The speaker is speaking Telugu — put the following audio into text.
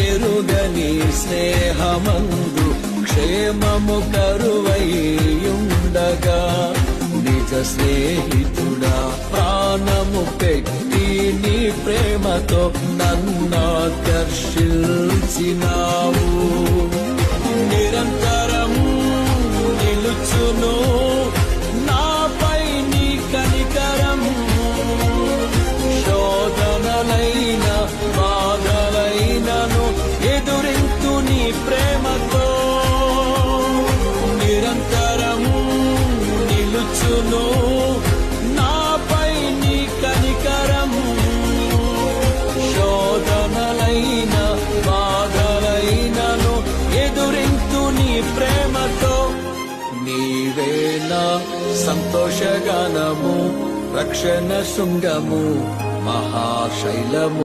ఎరుగని స్నేహమందు క్షేమము కరువైయుండగా నిజ స్నేహితుడా ప్రాణము పెట్టి నీ ప్రేమతో నన్నాకర్షించినావు. నిరంతరం నిలుచును నాపై నీ కనికరం, శోధనలైన బాధలైనను ఎదురింతు నీ ప్రేమతో. నిరంతరం నిలుచును నాపై నీ కనికరం, శోధనలైన బాధలైనను ఎదురింతు నీ ప్రేమతో. నీవే నా సంతోషగానము, రక్షణ శృంగము, మహాశైలము.